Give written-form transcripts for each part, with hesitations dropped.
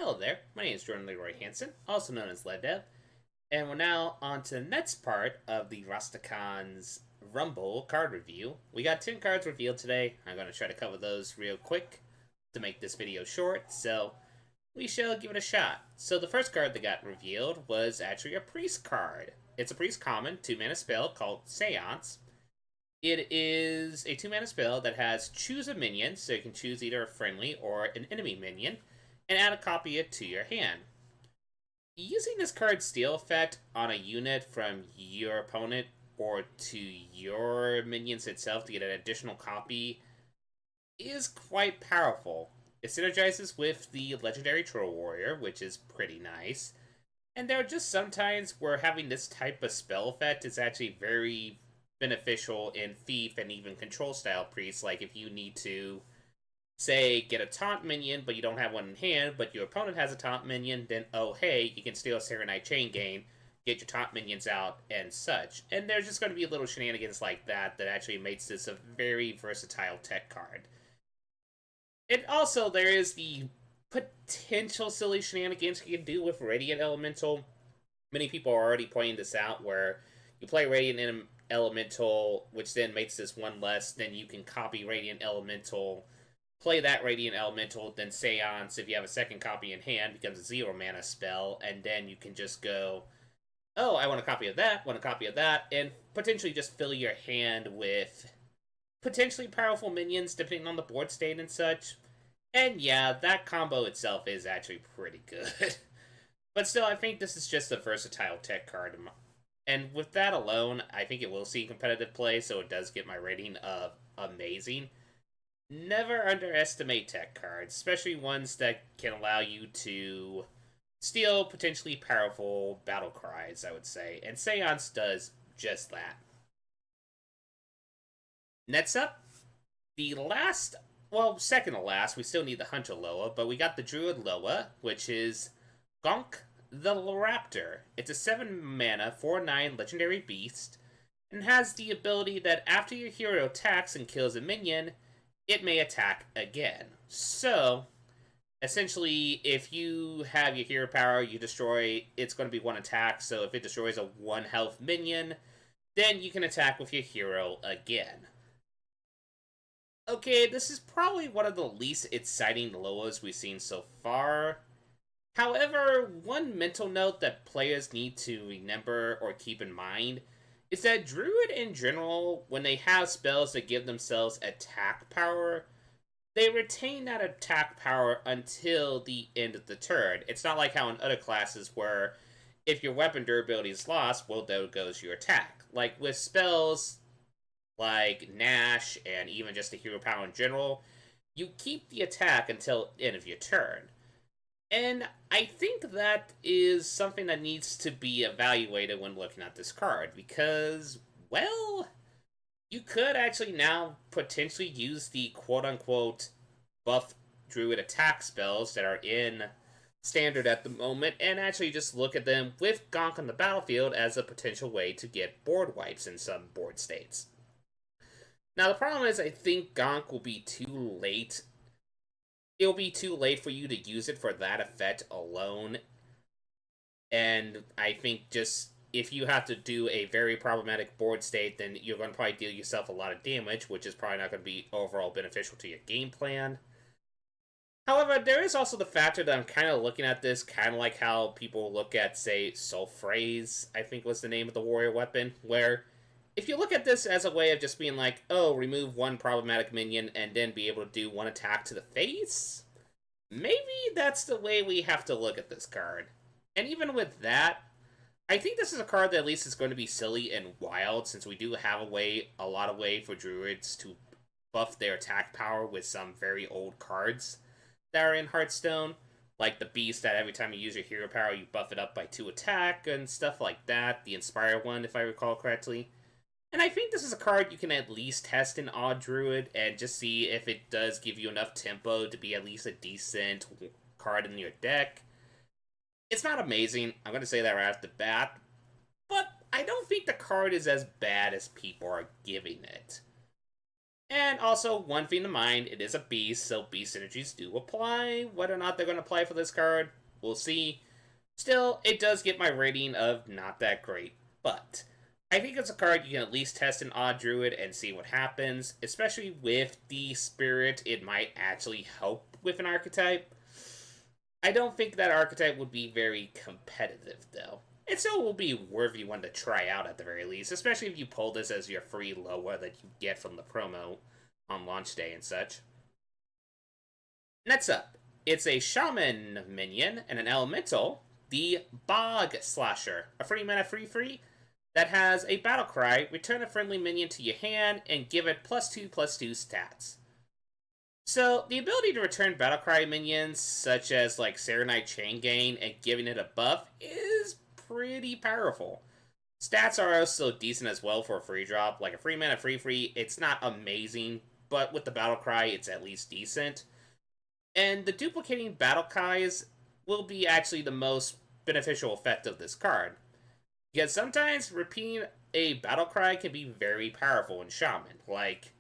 Hello there, my name is Jordan Leroy Hansen, also known as LedDev, and we're now on to the next part of the Rastakhan's Rumble card review. We got 10 cards revealed today. I'm going to try to cover those real quick to make this video short, so we shall give it a shot. So the first card that got revealed was actually a Priest card. It's a Priest common, 2-mana spell called Seance. It is a 2-mana spell that has choose a minion, so you can choose either a friendly or an enemy minion, and add a copy it to your hand. Using this card's steal effect on a unit from your opponent or to your minions itself to get an additional copy is quite powerful. It synergizes with the legendary Troll Warrior, which is pretty nice. And there are just some times where having this type of spell effect is actually very beneficial in Thief and even Control style priests, like if you need to say, get a taunt minion, but you don't have one in hand, but your opponent has a taunt minion, then, oh, hey, you can steal a Serenite Chain Gang, get your taunt minions out, and such. And there's just going to be little shenanigans like that that actually makes this a very versatile tech card. And also, there is the potential silly shenanigans you can do with Radiant Elemental. Many people are already pointing this out, where you play Radiant Elemental, which then makes this one less, then you can copy Radiant Elemental, play that Radiant Elemental, then Seance, if you have a second copy in hand, becomes a 0-mana spell, and then you can just go, oh, I want a copy of that, and potentially just fill your hand with potentially powerful minions, depending on the board state and such. And yeah, that combo itself is actually pretty good. But still, I think this is just a versatile tech card. And with that alone, I think it will see competitive play, so it does get my rating of amazing. Never underestimate tech cards, especially ones that can allow you to steal potentially powerful battle cries, I would say. And Seance does just that. Next up, the last, well, second to last, we still need the Hunter Loa, but we got the Druid Loa, which is Gonk the Raptor. It's a 7-mana, 4/9 legendary beast, and has the ability that after your hero attacks and kills a minion, it may attack again. So, essentially, if you have your hero power, you destroy, it's going to be one attack, so if it destroys a 1-health minion, then you can attack with your hero again. Okay, this is probably one of the least exciting Loas we've seen so far. However, one mental note that players need to remember or keep in mind is that Druid in general, when they have spells that give themselves attack power, they retain that attack power until the end of the turn. It's not like how in other classes where if your weapon durability is lost, well, there goes your attack. Like with spells like Nash and even just the hero power in general, you keep the attack until the end of your turn. And I think that is something that needs to be evaluated when looking at this card, because, well, you could actually now potentially use the quote-unquote buff druid attack spells that are in standard at the moment and actually just look at them with Gonk on the battlefield as a potential way to get board wipes in some board states. Now, the problem is I think Gonk will be too late. It'll be too late for you to use it for that effect alone. And I think just if you have to do a very problematic board state, then you're going to probably deal yourself a lot of damage, which is probably not going to be overall beneficial to your game plan. However, there is also the factor that I'm kind of looking at this kind of like how people look at, say, Soul Phrase, I think was the name of the warrior weapon, where if you look at this as a way of just being like, oh, remove one problematic minion and then be able to do one attack to the face, maybe that's the way we have to look at this card. And even with that, I think this is a card that at least is going to be silly and wild, since we do have a lot of way for druids to buff their attack power with some very old cards that are in Hearthstone, like the Beast that every time you use your hero power, you buff it up by 2 attack and stuff like that. The Inspire one, if I recall correctly. And I think this is a card you can at least test in Odd Druid and just see if it does give you enough tempo to be at least a decent card in your deck. It's not amazing, I'm going to say that right off the bat, but I don't think the card is as bad as people are giving it. And also, one thing to mind, it is a beast, so beast synergies do apply. Whether or not they're going to apply for this card, we'll see. Still, it does get my rating of not that great, but I think it's a card you can at least test an Odd Druid and see what happens, especially with the Spirit. It might actually help with an archetype. I don't think that archetype would be very competitive, though. It still will be worthy one to try out at the very least, especially if you pull this as your free Loa that you get from the promo on launch day and such. Next up, it's a Shaman minion and an Elemental, the Bog Slasher, a free mana free that has a battle cry, return a friendly minion to your hand, and give it +2/+2 stats. So, the ability to return Battlecry minions, such as like Serenite Chain Gang, and giving it a buff, is pretty powerful. Stats are also decent as well for a free drop. Like a free mana free, it's not amazing, but with the Battlecry, it's at least decent. And the duplicating Battlecries will be actually the most beneficial effect of this card. Because sometimes repeating a Battlecry can be very powerful in Shaman. Like,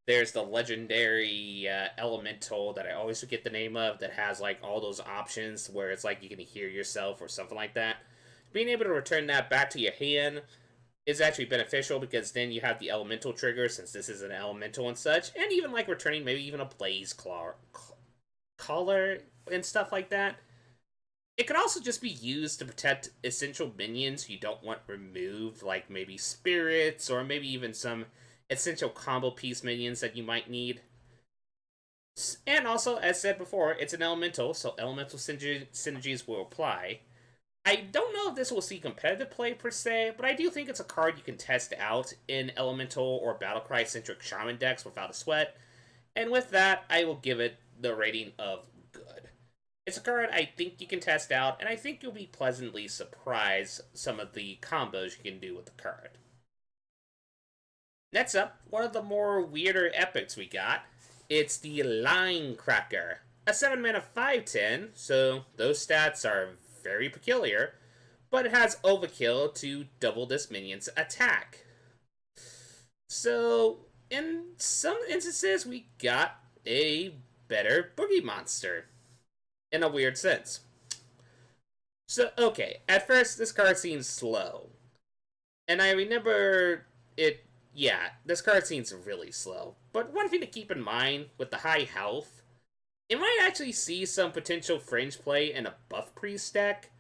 there's the legendary Elemental that I always forget the name of that has like all those options where it's like you can hear yourself or something like that. Being able to return that back to your hand is actually beneficial because then you have the Elemental trigger since this is an Elemental and such, and even like returning maybe even a Blaze Caller and stuff like that. It could also just be used to protect essential minions you don't want removed, like maybe spirits or maybe even some essential combo piece minions that you might need. And also, as said before, it's an elemental, so elemental synergies will apply. I don't know if this will see competitive play per se, but I do think it's a card you can test out in elemental or battlecry centric shaman decks without a sweat. And with that, I will give it the rating of good. It's a card I think you can test out, and I think you'll be pleasantly surprised some of the combos you can do with the card. Next up, one of the more weirder epics we got. It's the Line Cracker. A 7 mana 5/10, so those stats are very peculiar, but it has Overkill to double this minion's attack. So, in some instances, we got a better Boogie Monster. In a weird sense. So, okay, at first, this card seems slow. And I remember it, yeah, this card seems really slow. But one thing to keep in mind with the high health, it might actually see some potential fringe play in a buff priest deck.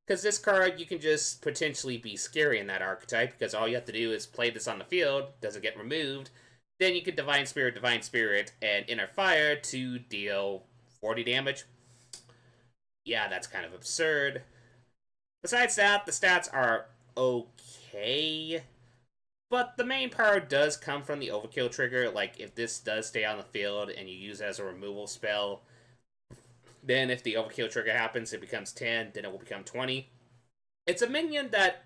Because this card, you can just potentially be scary in that archetype, because all you have to do is play this on the field, doesn't get removed. Then you can Divine Spirit, and Inner Fire to deal 40 damage. Yeah, that's kind of absurd. Besides that, the stats are okay. But the main power does come from the Overkill trigger. Like, if this does stay on the field and you use it as a removal spell, then if the Overkill trigger happens, it becomes 10, then it will become 20. It's a minion that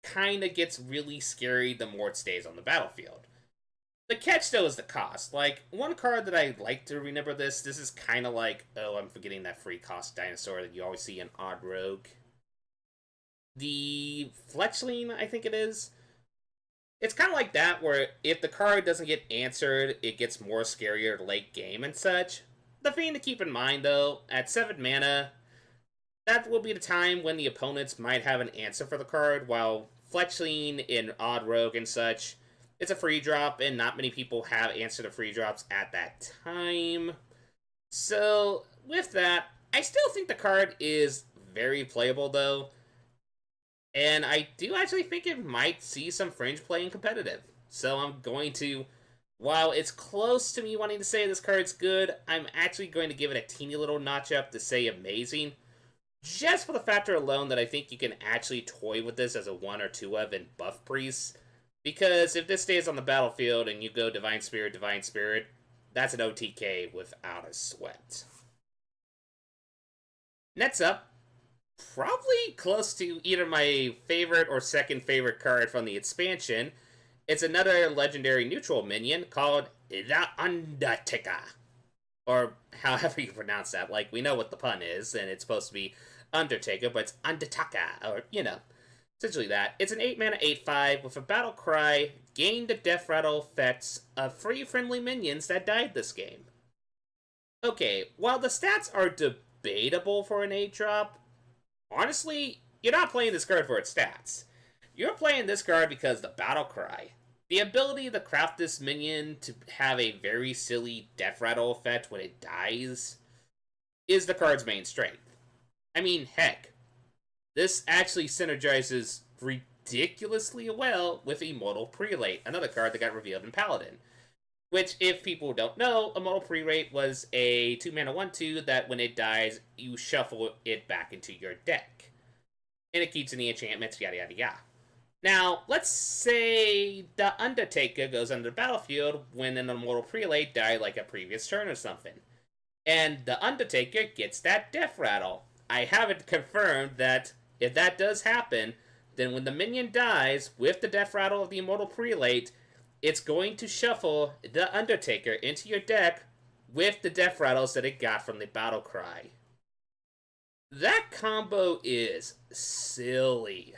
kind of gets really scary the more it stays on the battlefield. The catch, though, is the cost. Like, one card that I like to remember this is kind of like, oh, I'm forgetting that free cost dinosaur that you always see in Odd Rogue. The Fletchling, I think it is. It's kind of like that, where if the card doesn't get answered, it gets more scarier late game and such. The thing to keep in mind, though, at 7 mana, that will be the time when the opponents might have an answer for the card, while Fletchling in Odd Rogue and such, it's a free drop, and not many people have answer to free drops at that time. So, with that, I still think the card is very playable, though. And I do actually think it might see some fringe play in competitive. So I'm going to, while it's close to me wanting to say this card's good, I'm actually going to give it a teeny little notch up to say amazing. Just for the factor alone that I think you can actually toy with this as a 1 or 2 of in buff priests. Because if this stays on the battlefield and you go Divine Spirit, that's an OTK without a sweat. Next up, probably close to either my favorite or second favorite card from the expansion. It's another legendary neutral minion called the Undertaker. Or however you pronounce that. Like, we know what the pun is, and it's supposed to be Undertaker, but it's Undertaker, or, you know. Essentially that. It's an 8 mana 8/5 with a battle cry, gain the death rattle effects of 3 friendly minions that died this game. Okay, while the stats are debatable for an 8 drop, honestly, you're not playing this card for its stats. You're playing this card because the battle cry. The ability to craft this minion to have a very silly death rattle effect when it dies is the card's main strength. I mean, heck, this actually synergizes ridiculously well with Immortal Prelate, another card that got revealed in Paladin. Which, if people don't know, Immortal Prelate was a 2 mana 1/2 that when it dies, you shuffle it back into your deck. And it keeps any enchantments, yada yada yada. Now, let's say the Undertaker goes under the battlefield when an Immortal Prelate died like a previous turn or something. And the Undertaker gets that death rattle. I haven't confirmed that if that does happen, then when the minion dies with the death rattle of the Immortal Prelate, it's going to shuffle the Undertaker into your deck with the death rattles that it got from the battle cry. That combo is silly.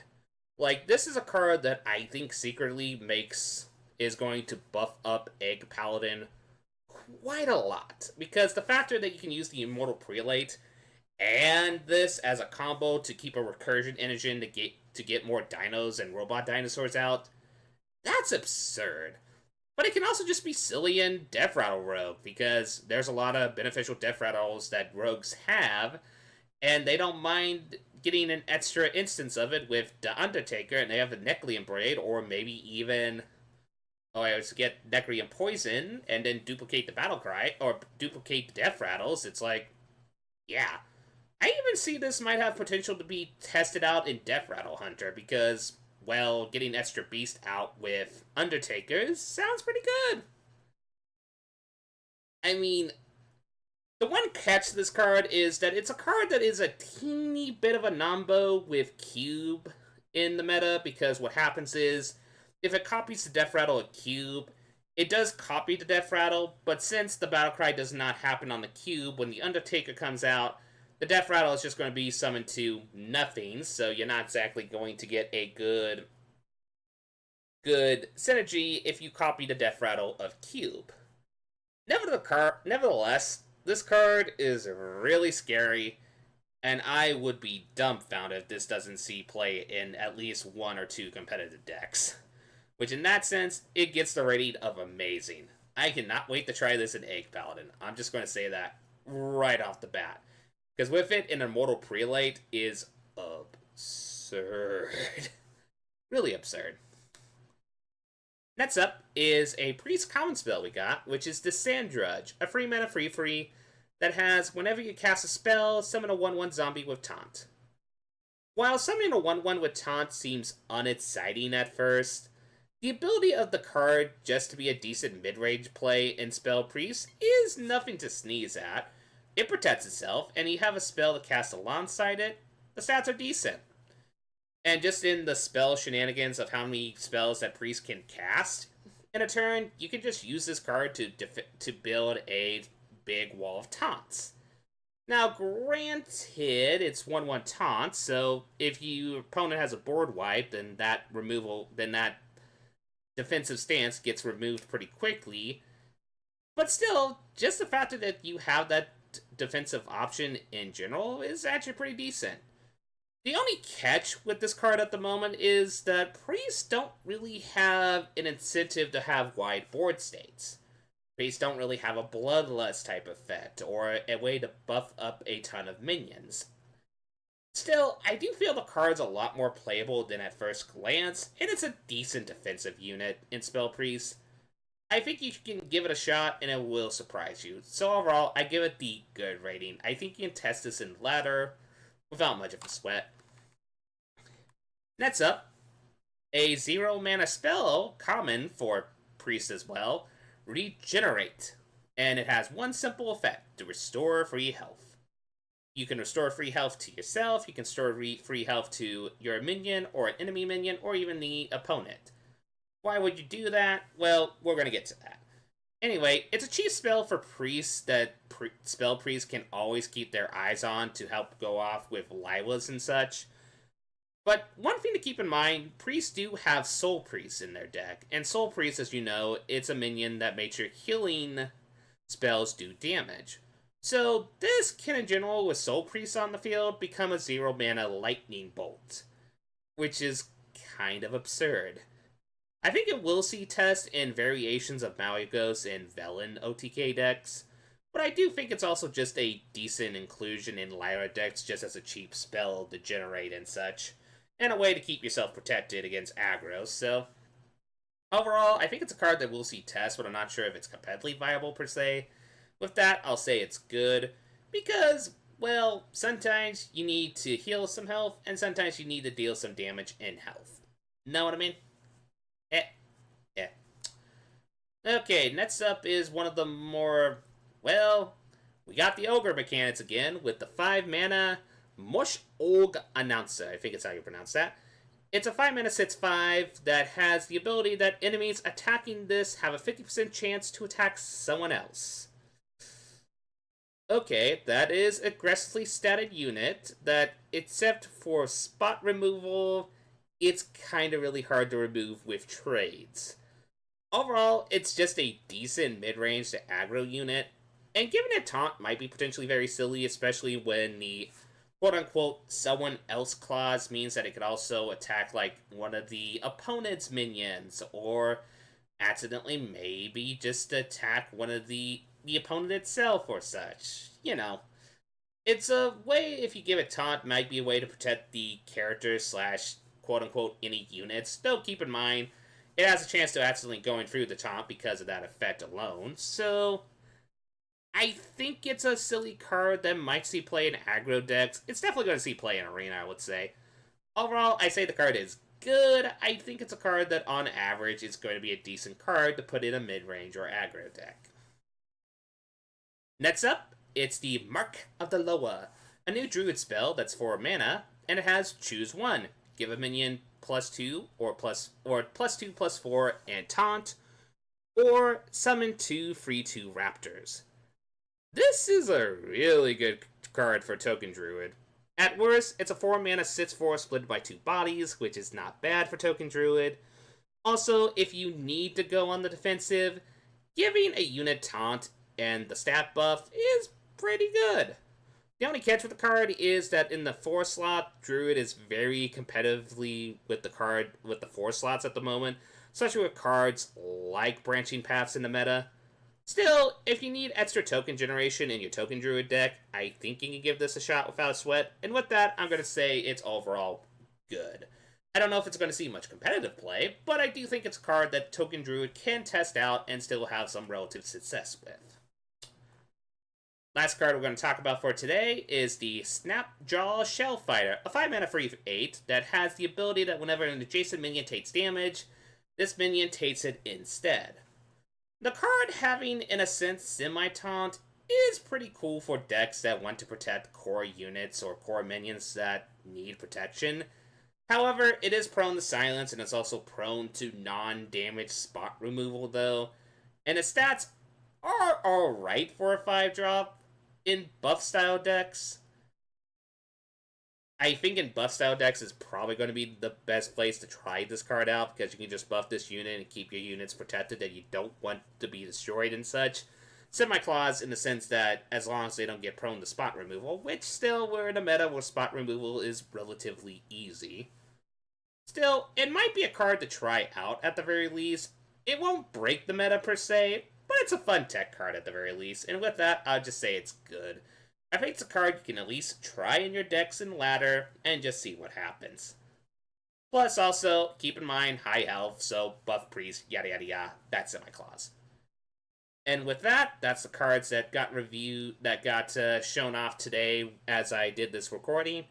Like, this is a card that I think secretly is going to buff up Egg Paladin quite a lot. Because the factor that you can use the Immortal Prelate and this as a combo to keep a recursion engine to get more dinos and robot dinosaurs out, that's absurd. But it can also just be silly in Death Rattle Rogue, because there's a lot of beneficial Death Rattles that rogues have, and they don't mind getting an extra instance of it with the Undertaker, and they have the Neclean Braid, or maybe even, I was get Necrean Poison, and then duplicate the Battle Cry, or duplicate the Death Rattles. It's like, yeah. I even see this might have potential to be tested out in Death Rattle Hunter, because, well, getting extra beast out with Undertakers sounds pretty good. I mean, the one catch to this card is that it's a card that is a teeny bit of a nombo with Cube in the meta, because what happens is, if it copies the Death Rattle a Cube, it does copy the Death Rattle, but since the Battle Cry does not happen on the Cube, when the Undertaker comes out, the Death Rattle is just going to be summoned to nothing, so you're not exactly going to get a good synergy if you copy the Death Rattle of Cube. Nevertheless, this card is really scary, and I would be dumbfounded if this doesn't see play in at least 1 or 2 competitive decks. Which, in that sense, it gets the rating of amazing. I cannot wait to try this in Egg Paladin. I'm just going to say that right off the bat. Because with it, an Immortal Prelate is absurd. Really absurd. Next up is a Priest common spell we got, which is the Sand Drudge, a 3 mana free that has, whenever you cast a spell, summon a 1/1 zombie with Taunt. While summoning a 1/1 with Taunt seems unexciting at first, the ability of the card just to be a decent mid-range play in Spell Priest is nothing to sneeze at. It protects itself, and you have a spell to cast alongside it, the stats are decent. And just in the spell shenanigans of how many spells that Priest can cast in a turn, you can just use this card to build a big wall of taunts. Now, granted, it's 1/1 taunt, so if your opponent has a board wipe, then that defensive stance gets removed pretty quickly. But still, just the fact that you have that defensive option in general is actually pretty decent. The only catch with this card at the moment is that Priests don't really have an incentive to have wide board states. Priests don't really have a Bloodlust type effect, or a way to buff up a ton of minions. Still, I do feel the card's a lot more playable than at first glance, and it's a decent defensive unit in Spell Priest. I think you can give it a shot, and it will surprise you. So overall, I give it the good rating. I think you can test this in ladder without much of a sweat. Next up, a 0 mana spell, common for Priest as well, Regenerate. And it has one simple effect, to restore free health. You can restore free health to yourself, you can restore free health to your minion, or an enemy minion, or even the opponent. Why would you do that? Well, we're going to get to that. Anyway, it's a cheap spell for priests that spell priests can always keep their eyes on to help go off with Lilas and such. But one thing to keep in mind, priests do have soul priests in their deck, and soul priest, as you know, it's a minion that makes your healing spells do damage. So this can, in general, with soul priests on the field, become a 0 mana lightning bolt, which is kind of absurd. I think it will see test in variations of Malygos and Velen OTK decks, but I do think it's also just a decent inclusion in Lyra decks just as a cheap spell to generate and such, and a way to keep yourself protected against aggro, so overall, I think it's a card that will see test, but I'm not sure if it's competitively viable per se. With that, I'll say it's good, because, well, sometimes you need to heal some health, and sometimes you need to deal some damage in health. Know what I mean? Eh, eh. Okay, next up is one of the more, well, we got the Ogre mechanics again with the 5 mana Mush Og Announcer. I think it's how you pronounce that. It's a 5 mana 6/5 that has the ability that enemies attacking this have a 50% chance to attack someone else. Okay, that is aggressively statted unit that, except for spot removal, it's kind of really hard to remove with trades. Overall, it's just a decent mid-range to aggro unit, and giving it taunt might be potentially very silly, especially when the quote-unquote someone else clause means that it could also attack like one of the opponent's minions, or accidentally maybe just attack one of the opponent itself or such. You know, it's a way, if you give it taunt, might be a way to protect the character slash quote-unquote any units, though keep in mind it has a chance to accidentally going through the taunt because of that effect alone, so I think it's a silly card that might see play in aggro decks. It's definitely going to see play in arena, I would say. Overall, I say the card is good. I think it's a card that, on average, is going to be a decent card to put in a mid-range or aggro deck. Next up, it's the Mark of the Loa, a new druid spell that's 4 mana, and it has choose one. Give a minion +2 or +2/+4 and taunt, or summon 2 free 2 raptors. This is a really good card for Token Druid. At worst, it's a 4 mana 6/4 split by 2 bodies, which is not bad for Token Druid. Also, if you need to go on the defensive, giving a unit taunt and the stat buff is pretty good. The only catch with the card is that in the 4 slot, Druid is very competitively with the card with the 4 slots at the moment, especially with cards like Branching Paths in the meta. Still, if you need extra token generation in your Token Druid deck, I think you can give this a shot without a sweat, and with that, I'm going to say it's overall good. I don't know if it's going to see much competitive play, but I do think it's a card that Token Druid can test out and still have some relative success with. Last card we're going to talk about for today is the Snapjaw Shellfighter, a 5 mana free 8 that has the ability that whenever an adjacent minion takes damage, this minion takes it instead. The card having, in a sense, semi-taunt is pretty cool for decks that want to protect core units or core minions that need protection. However, it is prone to silence and it's also prone to non-damage spot removal though, and its stats are alright for a 5-drop in buff-style decks. I think in buff-style decks is probably going to be the best place to try this card out, because you can just buff this unit and keep your units protected that you don't want to be destroyed and such. Semi-clause in the sense that as long as they don't get prone to spot removal, which still we're in a meta where spot removal is relatively easy. Still, it might be a card to try out at the very least. It won't break the meta per se, but it's a fun tech card at the very least, and with that, I'll just say it's good. I think it's a card you can at least try in your decks and ladder, and just see what happens. Plus, also, keep in mind, high health, so buff priest, yada yada yada, that's semi-clause. And with that, that's the cards that got shown off today as I did this recording.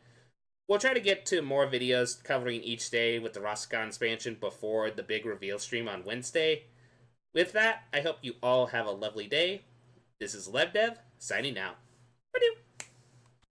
We'll try to get to more videos covering each day with the Rastakhan expansion before the big reveal stream on Wednesday. With that, I hope you all have a lovely day. This is LevDev, signing out. Ba-doo!